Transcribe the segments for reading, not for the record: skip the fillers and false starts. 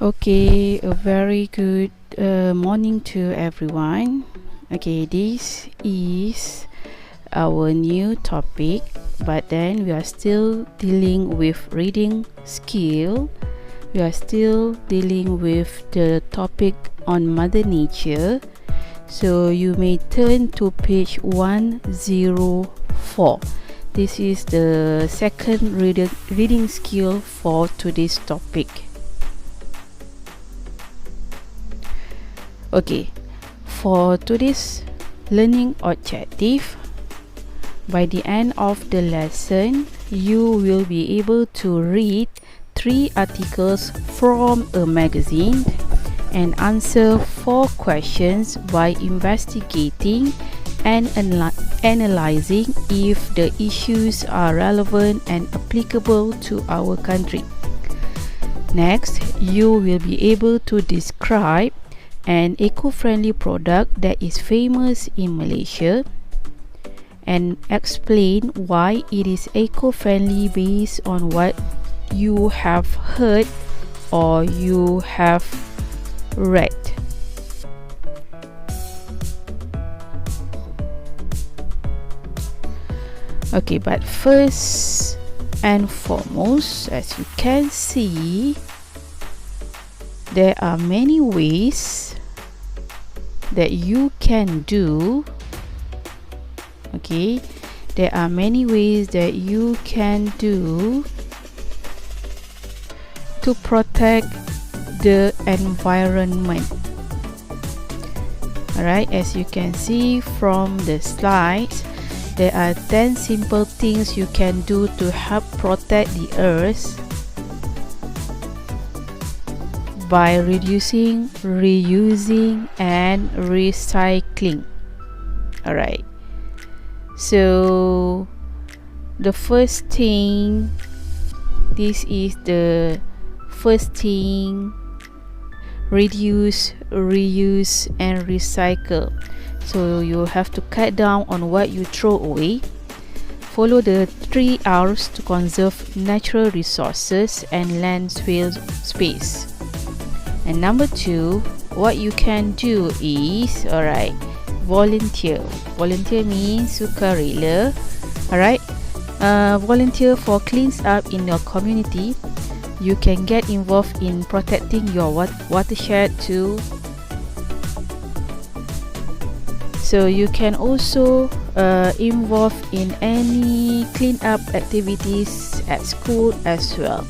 Okay, a very good morning to everyone. Okay, this is our new topic, but then we are still dealing with reading skill. We are still dealing with the topic on Mother Nature. So you may turn to page 104. This is the second reading skill for today's topic. Okay, for today's learning objective, by the end of the lesson, you will be able to read 3 articles from a magazine and answer 4 questions by investigating and analyzing if the issues are relevant and applicable to our country. Next, you will be able to describe an eco-friendly product that is famous in Malaysia and explain why it is eco-friendly based on what you have heard or you have read. Okay, but first and foremost, as you can see, there are many ways that you can do. Okay, there are many ways that you can do to protect the environment. Alright, as you can see from the slides, there are 10 simple things you can do to help protect the earth by reducing, reusing, and recycling. Alright, so the first thing, this is the first thing: reduce, reuse, and recycle. So you have to cut down on what you throw away. Follow the 3 R's to conserve natural resources and land space. And number 2, what you can do is, alright, volunteer. Volunteer means sukarela. Alright, volunteer for cleans up in your community. You can get involved in protecting your watershed too. So you can also involve in any clean-up activities at school as well.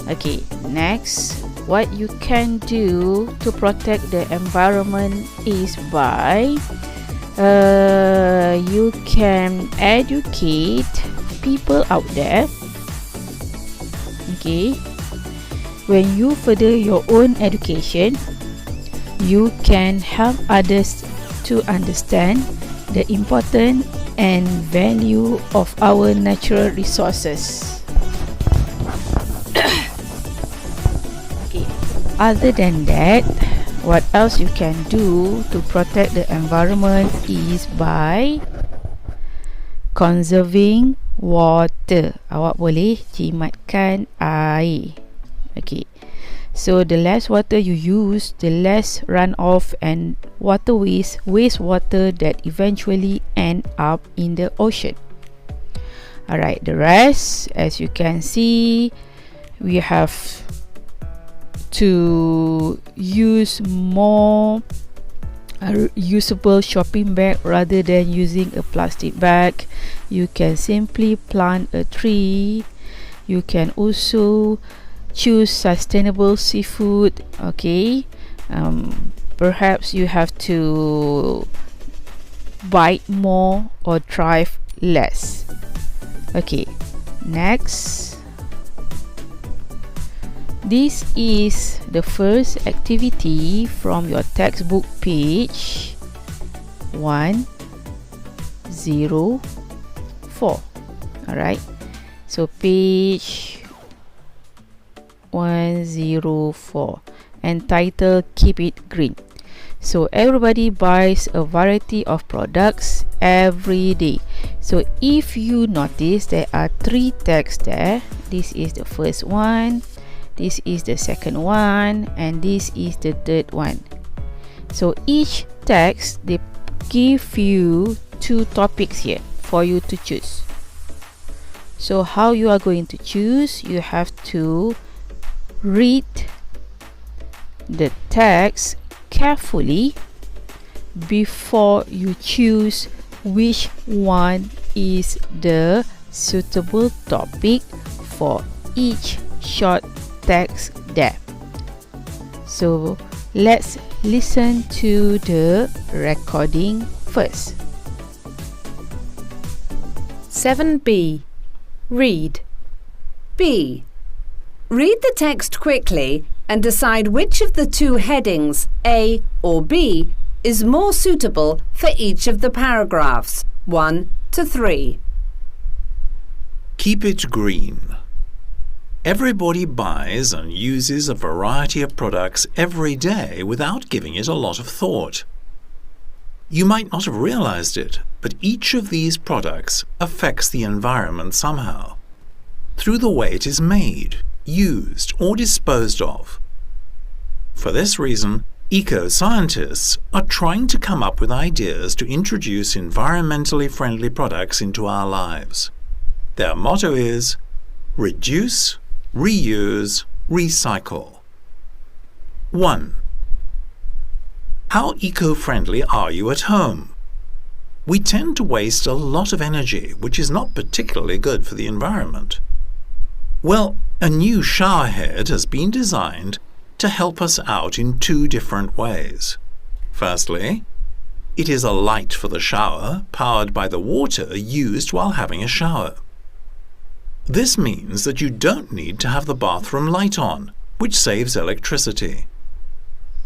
Okay, next, what you can do to protect the environment is by you can educate people out there. Okay, when you further your own education, you can help others to understand the importance and value of our natural resources. Okay, other than that, what else you can do to protect the environment is by conserving water. Awak boleh jimatkan air. Okay, so the less water you use, the less runoff and wastewater that eventually end up in the ocean. Alright, the rest, as you can see, we have to use more usable shopping bag rather than using a plastic bag. You can simply plant a tree. You can also choose sustainable seafood. Okay, perhaps you have to bite more or drive less. Okay, next, this is the first activity from your textbook page 104. Alright, so page 104, entitled Keep It Green. So everybody buys a variety of products every day. So if you notice, there are 3 texts there. This is the first one, this is the second one, and this is the third one. So each text, they give you 2 topics here for you to choose. So how you are going to choose? You have to read the text carefully before you choose which one is the suitable topic for each short text there. So let's listen to the recording first. 7b. Read. B. Read the text quickly and decide which of the 2 headings, A or B, is more suitable for each of the paragraphs, 1 to 3. Keep it green. Everybody buys and uses a variety of products every day without giving it a lot of thought. You might not have realized it, but each of these products affects the environment somehow, through the way it is made, used, or disposed of. For this reason, eco-scientists are trying to come up with ideas to introduce environmentally friendly products into our lives. Their motto is reduce, reuse, recycle. 1. How eco-friendly are you at home? We tend to waste a lot of energy, which is not particularly good for the environment. Well, a new shower head has been designed to help us out in 2 different ways. Firstly, it is a light for the shower powered by the water used while having a shower. This means that you don't need to have the bathroom light on, which saves electricity.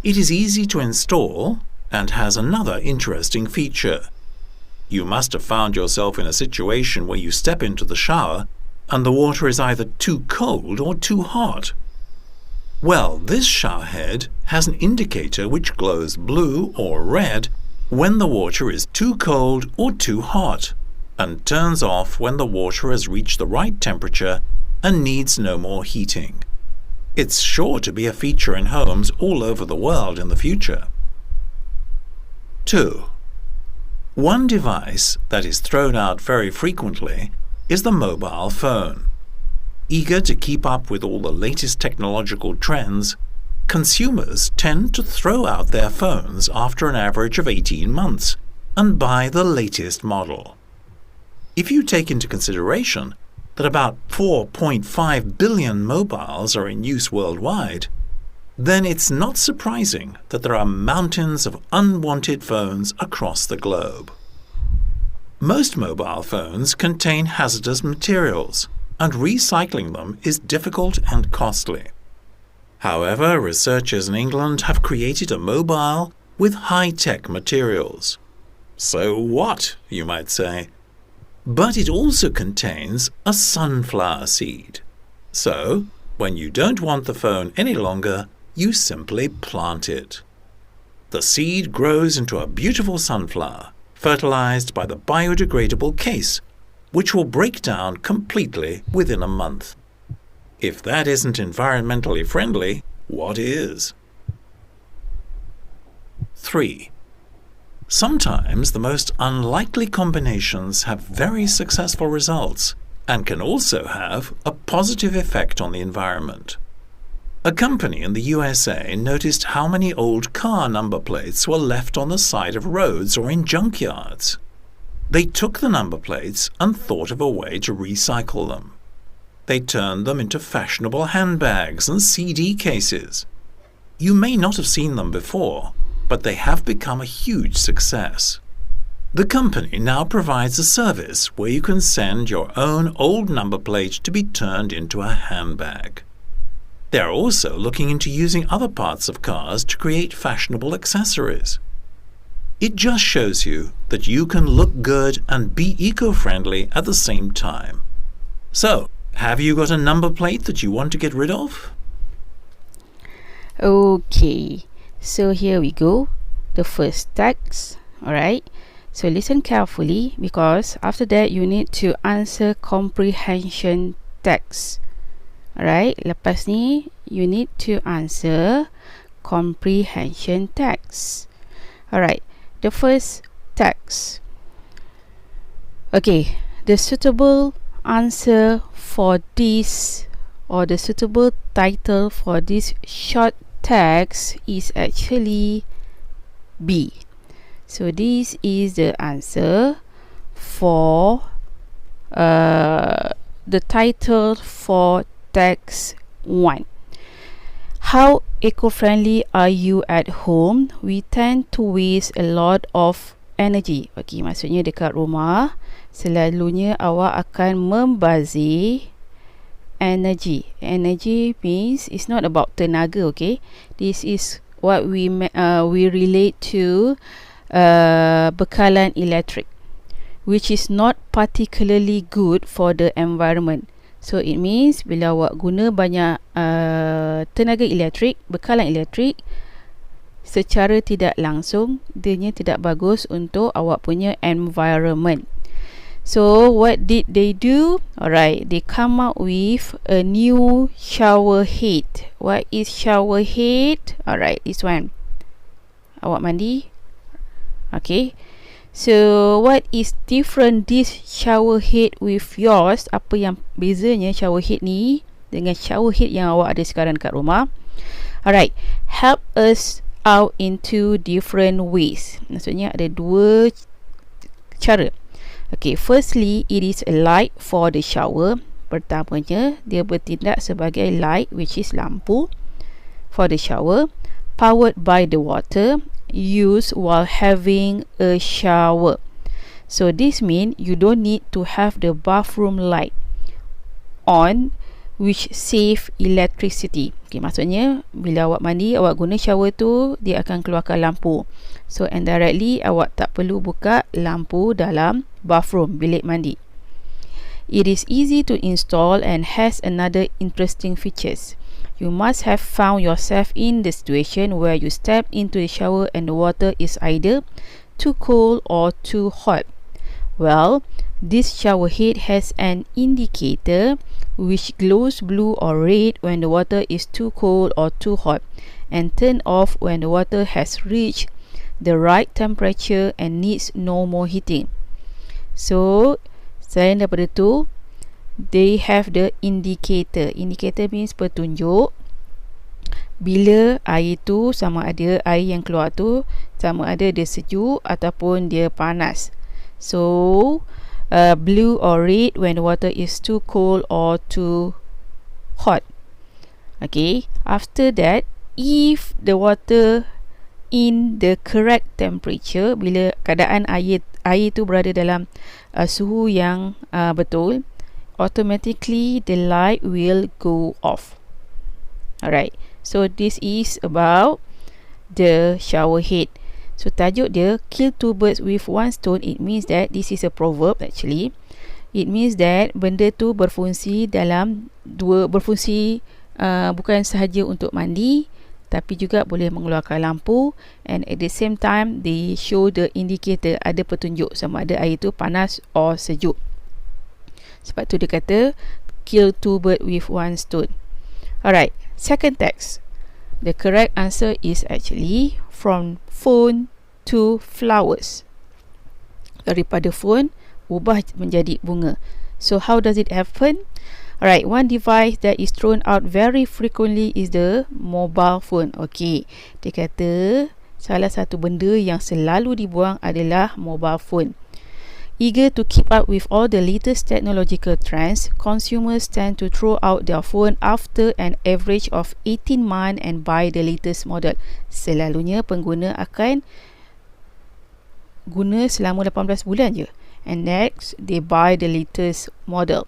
It is easy to install and has another interesting feature. You must have found yourself in a situation where you step into the shower and the water is either too cold or too hot. Well, this shower head has an indicator which glows blue or red when the water is too cold or too hot, and turns off when the water has reached the right temperature and needs no more heating. It's sure to be a feature in homes all over the world in the future. 2. One device that is thrown out very frequently is the mobile phone. Eager to keep up with all the latest technological trends, consumers tend to throw out their phones after an average of 18 months and buy the latest model. If you take into consideration that about 4.5 billion mobiles are in use worldwide, then it's not surprising that there are mountains of unwanted phones across the globe. Most mobile phones contain hazardous materials, and recycling them is difficult and costly. However, researchers in England have created a mobile with high-tech materials. So what, you might say? But it also contains a sunflower seed. So, when you don't want the phone any longer, you simply plant it. The seed grows into a beautiful sunflower, fertilized by the biodegradable case, which will break down completely within a month. If that isn't environmentally friendly, what is? 3. Sometimes the most unlikely combinations have very successful results and can also have a positive effect on the environment. A company in the USA noticed how many old car number plates were left on the side of roads or in junkyards. They took the number plates and thought of a way to recycle them. They turned them into fashionable handbags and CD cases. You may not have seen them before, but they have become a huge success. The company now provides a service where you can send your own old number plate to be turned into a handbag. They are also looking into using other parts of cars to create fashionable accessories. It just shows you that you can look good and be eco-friendly at the same time. So, have you got a number plate that you want to get rid of? Okay, so here we go, the first text. Alright, so listen carefully, because after that you need to answer comprehension text. Alright, lepas ni you need to answer comprehension text. Alright, the first text. Okay, the suitable answer for this, or the suitable title for this short text, is actually B. So this is the answer for the title for text 1. How eco-friendly are you at home? We tend to waste a lot of energy. Okay, maksudnya dekat rumah selalunya awak akan membazir energy. Energy means it's not about tenaga, okay? This is what we relate to bekalan elektrik, which is not particularly good for the environment. So it means bila awak guna banyak tenaga elektrik, bekalan elektrik, secara tidak langsung dianya tidak bagus untuk awak punya environment. So what did they do? Alright, they come up with a new shower head. What is shower head? Alright, this one. Awak mandi. Okay. So what is different this shower head with yours? Apa yang bezanya shower head ni dengan shower head yang awak ada sekarang kat rumah? Alright, help us out in two different ways. Maksudnya ada dua cara. Okay, firstly, it is a light for the shower. Pertamanya, dia bertindak sebagai light, which is lampu for the shower, powered by the water, used while having a shower. So this means you don't need to have the bathroom light on, which save electricity. Okay, maksudnya bila awak mandi, awak guna shower tu, dia akan keluarkan lampu. So indirectly awak tak perlu buka lampu dalam bathroom, bilik mandi. It is easy to install and has another interesting features. You must have found yourself in the situation where you step into the shower and the water is either too cold or too hot. Well, this shower head has an indicator which glows blue or red when the water is too cold or too hot, and turn off when the water has reached the right temperature and needs no more heating. So, selain daripada tu, they have the indicator. Indicator means petunjuk bila air tu, sama ada air yang keluar tu sama ada dia sejuk ataupun dia panas. So blue or red when the water is too cold or too hot. Okay, after that, if the water in the correct temperature, bila keadaan air tu berada dalam suhu yang betul, automatically the light will go off. Alright, so this is about the shower head. So tajuk dia, kill two birds with one stone. It means that this is a proverb actually. It means that benda tu berfungsi bukan sahaja untuk mandi, tapi juga boleh mengeluarkan lampu, and at the same time they show the indicator, ada petunjuk sama ada air tu panas or sejuk. Sebab tu dia kata kill two birds with one stone. Alright, second text. The correct answer is actually from phone to flowers. Daripada phone ubah menjadi bunga. So how does it happen? Alright, one device that is thrown out very frequently is the mobile phone. Okay, dia kata salah satu benda yang selalu dibuang adalah mobile phone. Eager to keep up with all the latest technological trends, consumers tend to throw out their phone after an average of 18 months and buy the latest model. Selalunya pengguna akan guna selama 18 bulan je, and next they buy the latest model.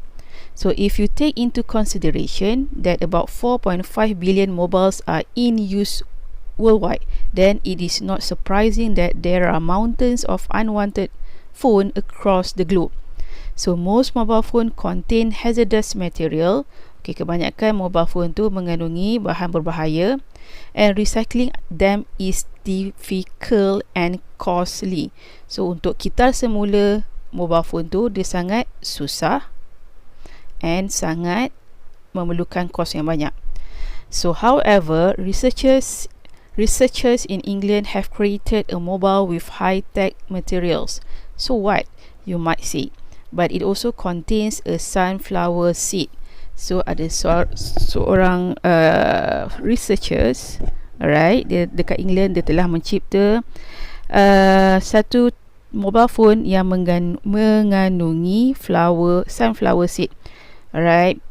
So if you take into consideration that about 4.5 billion mobiles are in use worldwide, then it is not surprising that there are mountains of unwanted phone across the globe. So most mobile phone contain hazardous material. Okay, kebanyakan mobile phone tu mengandungi bahan berbahaya, and recycling them is difficult and costly. So untuk kita semula mobile phone tu dia sangat susah and sangat memerlukan kos yang banyak. So however, researchers in England have created a mobile with high-tech materials. So what? You might say. But it also contains a sunflower seed. So ada seorang researchers, alright, dia dekat England, dia telah mencipta satu mobile phone yang mengandungi sunflower seed. Alright,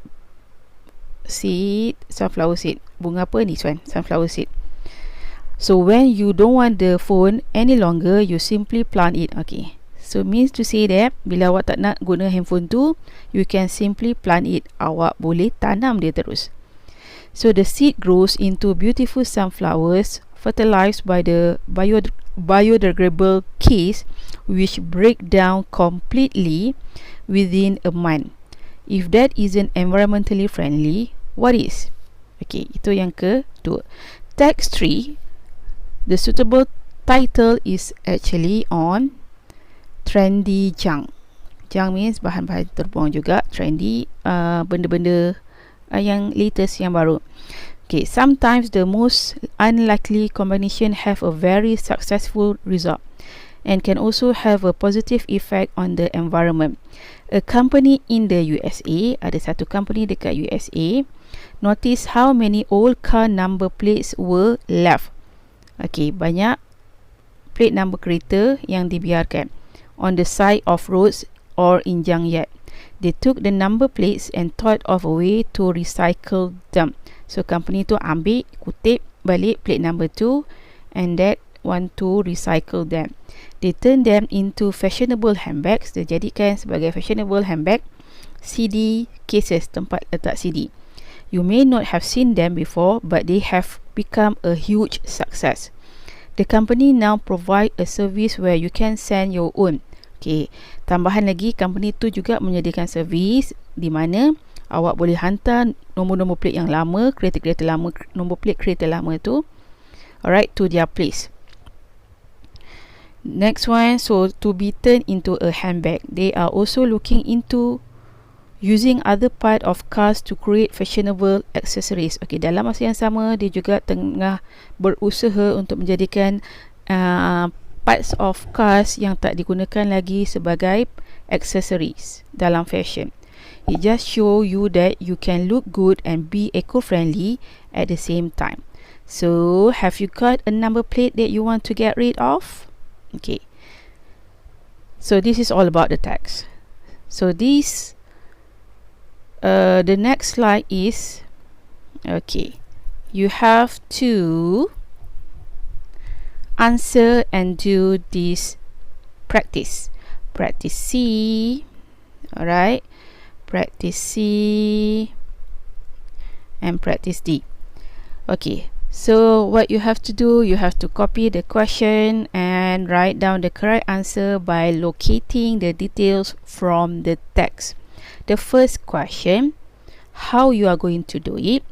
sunflower seed. Bunga apa ni sunflower seed. So when you don't want the phone any longer, you simply plant it. Okay, so means to say that bila awak tak nak guna handphone tu, you can simply plant it. Awak boleh tanam dia terus. So the seed grows into beautiful sunflowers fertilized by the biodegradable case, which break down completely within a month. If that isn't environmentally friendly, what is? Okay, itu yang kedua. Text 3, the suitable title is actually on trendy junk. Junk means bahan-bahan terbuang juga. Trendy, benda-benda yang latest, yang baru. Okay, sometimes the most unlikely combination have a very successful result and can also have a positive effect on the environment. A company in the USA, ada satu company dekat USA, notice how many old car number plates were left. Okay, banyak plate number kereta yang dibiarkan on the side of roads or in junkyard. They took the number plates and thought of a way to recycle them. So company tu ambil, kutip balik plate number tu, and that want to recycle them. They turn them into fashionable handbags. Dia jadikan sebagai fashionable handbag. CD cases, tempat letak CD. You may not have seen them before, but they have become a huge success. The company now provide a service where you can send your own. Okay, tambahan lagi, company tu juga menyediakan servis di mana awak boleh hantar nombor-nombor plate yang lama, kereta-kereta lama, nombor plate kereta lama tu, alright, to their place. Next one, so to be turned into a handbag. They are also looking into using other part of cars to create fashionable accessories. Okay, dalam masa yang sama, dia juga tengah berusaha untuk menjadikan parts of cars yang tak digunakan lagi sebagai accessories dalam fashion. It just show you that you can look good and be eco-friendly at the same time. So, have you got a number plate that you want to get rid of? Okay. So, this is all about the text. So, this the next slide is, okay, you have to answer and do this practice. Practice C, alright, practice C, and practice D. Okay, so what you have to do, you have to copy the question and write down the correct answer by locating the details from the text. The first question, how you are going to do it.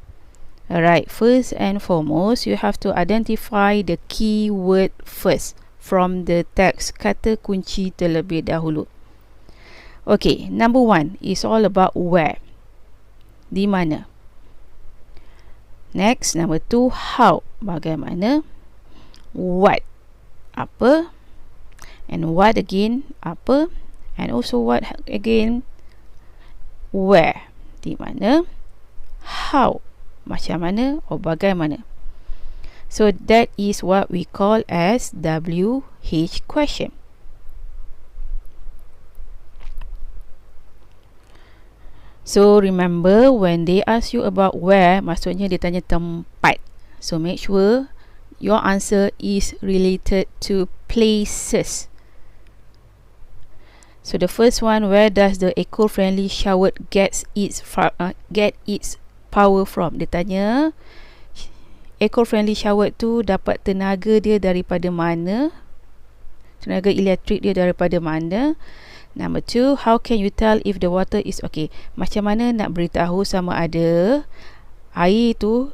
Alright, first and foremost, you have to identify the key word first from the text. Kata kunci terlebih dahulu. Okay, number 1 is all about where. Di mana. Next, number 2, how. Bagaimana. What. Apa. And what again. Apa. And also what again. Where. Di mana. How. Macam mana atau bagaimana. So that is what we call as WH question. So remember, when they ask you about where, maksudnya dia tanya tempat. So make sure your answer is related to places. So the first one, where does the eco-friendly shower get its power from? Dia tanya eco-friendly shower tu dapat tenaga dia daripada mana, tenaga elektrik dia daripada mana. Number 2, how can you tell if the water is okay? Macam mana nak beritahu sama ada air tu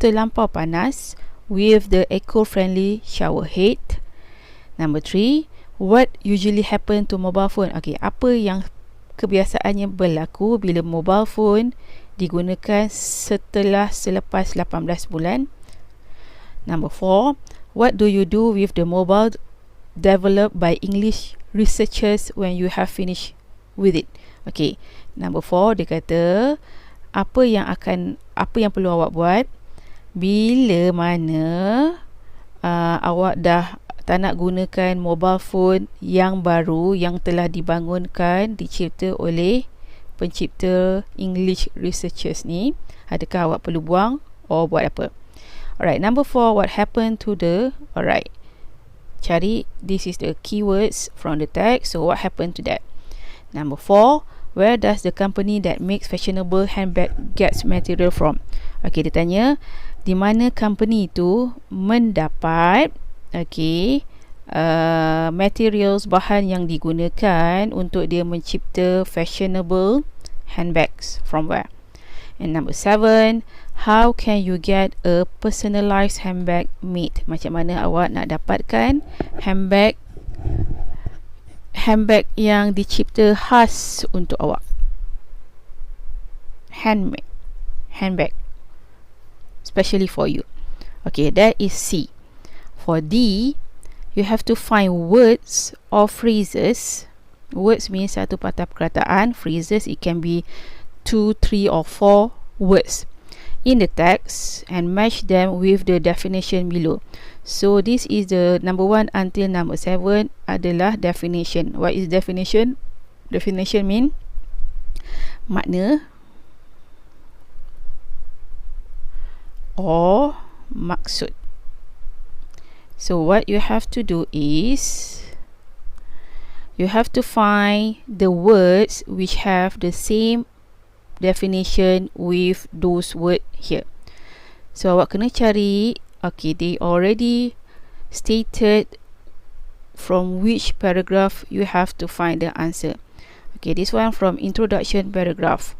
terlampau panas with the eco-friendly shower head. Number 3, what usually happen to mobile phone? Okay, apa yang kebiasaannya berlaku bila mobile phone digunakan selepas 18 bulan. Number 4, what do you do with the mobile developed by English researchers when you have finished with it? Okay, number 4 dia kata apa yang perlu awak buat bila mana awak dah tak nak gunakan mobile phone yang baru yang telah dicipta oleh pencipta English researchers ni. Adakah awak perlu buang or buat apa? Alright, number 4, what happened to the... Alright, cari, this is the keywords from the text. So what happened to that? Number 4, where does the company that makes fashionable handbag gets material from? Okay, dia tanya di mana company itu mendapat materials, bahan yang digunakan untuk dia mencipta fashionable handbags, from where? And number 7, how can you get a personalized handbag made? Macam mana awak nak dapatkan handbag yang dicipta khas untuk awak? Handbag especially for you. Okay, that is C. For D, you have to find words or phrases. Words means satu patah perkataan. Phrases, it can be 2, 3 or 4 words in the text and match them with the definition below. So this is the number 1 until number 7 adalah definition. What is definition? Definition mean makna or maksud. So what you have to do is you have to find the words which have the same definition with those words here. So awak kena cari, okay, they already stated from which paragraph you have to find the answer. Okay, this one from introduction paragraph,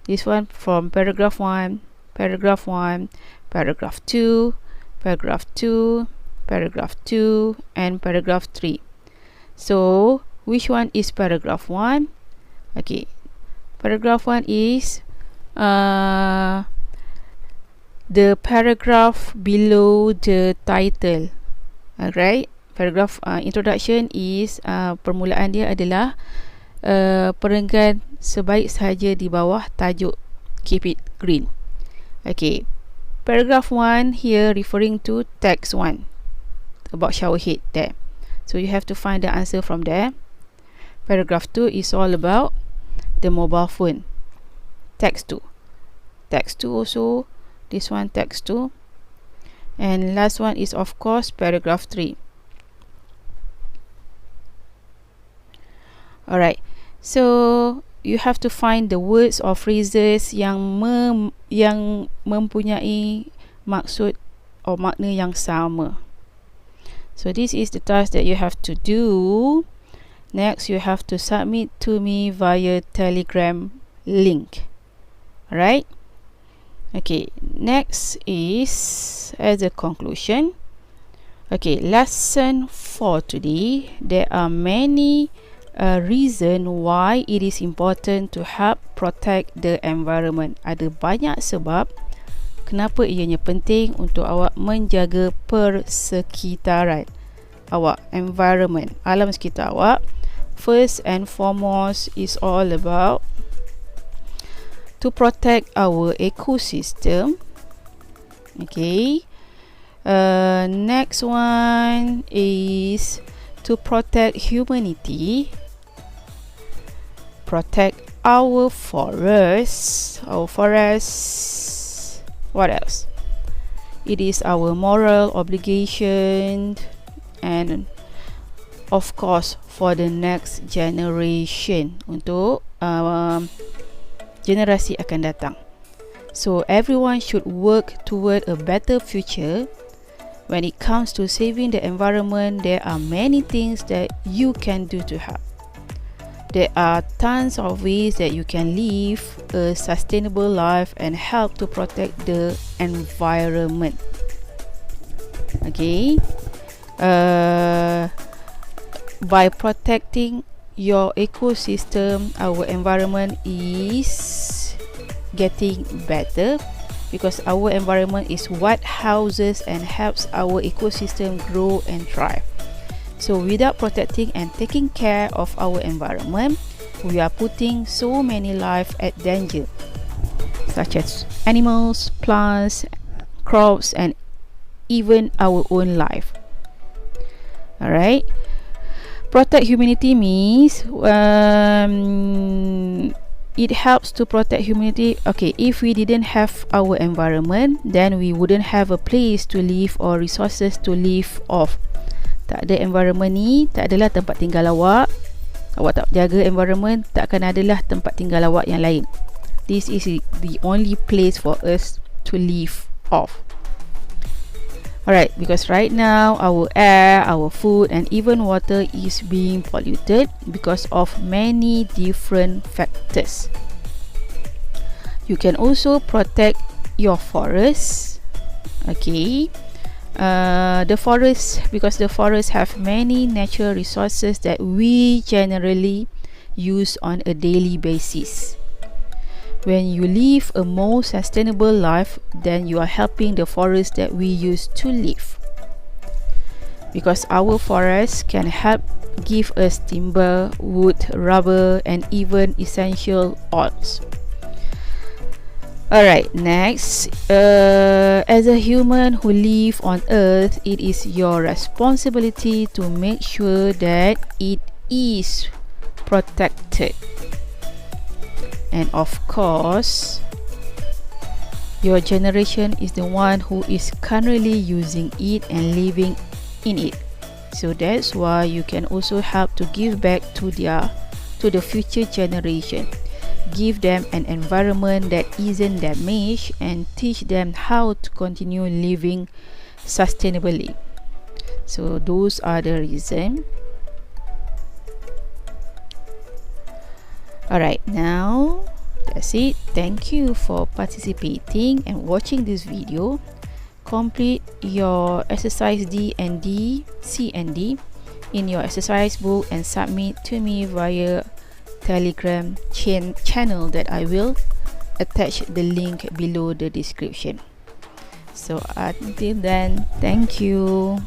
this one from paragraph 1, paragraph 1, paragraph 2, paragraph 2, paragraph 2, and paragraph 3. So which one is paragraph 1? Okay, paragraph 1 is the paragraph below the title. Alright, paragraph introduction is permulaan dia adalah perenggan sebaik sahaja di bawah tajuk, keep it green. Okay, paragraph 1 here referring to text 1 about shower head there. So you have to find the answer from there. Paragraph 2 is all about the mobile phone. Text 2. Text 2 also. This one text 2. And last one is of course paragraph 3. Alright. So you have to find the words or phrases yang mempunyai maksud or makna yang sama. So this is the task that you have to do. Next, you have to submit to me via Telegram link. Alright? Okay, next is as a conclusion. Okay, lesson for today. There are many reasons why it is important to help protect the environment. Ada banyak sebab kenapa ianya penting untuk awak menjaga persekitaran awak, environment, alam sekitar awak. First and foremost is all about to protect our ecosystem. Okay. Next one is to protect humanity, protect our forests. What else? It is our moral obligation, and of course for the next generation, untuk generasi akan datang. So everyone should work toward a better future. When it comes to saving the environment, there are many things that you can do to help. There are tons of ways that you can live a sustainable life and help to protect the environment. Okay. By protecting your ecosystem, our environment is getting better, because our environment is what houses and helps our ecosystem grow and thrive. So without protecting and taking care of our environment, we are putting so many lives at danger, such as animals, plants, crops, and even our own life. Alright, protect humanity means it helps to protect humanity. Okay, if we didn't have our environment, then we wouldn't have a place to live or resources to live off. Tak ada environment ni, tak adalah tempat tinggal awak. Awak tak jaga environment, tak akan adalah tempat tinggal awak yang lain. This is the only place for us to live off. Alright, because right now our air, our food, and even water is being polluted because of many different factors. You can also protect your forests. Okay, the forests, because the forests have many natural resources that we generally use on a daily basis. When you live a more sustainable life, then you are helping the forest that we use to live, because our forests can help give us timber, wood, rubber, and even essential oils. Alright, next, as a human who live on earth, it is your responsibility to make sure that it is protected. And of course, your generation is the one who is currently using it and living in it. So that's why you can also help to give back to the future generation. Give them an environment that isn't damaged and teach them how to continue living sustainably. So those are the reasons. Alright, now that's it. Thank you for participating and watching this video. Complete your exercise D and D, C and D in your exercise book and submit to me via Telegram channel that I will attach the link below the description. So until then, thank you.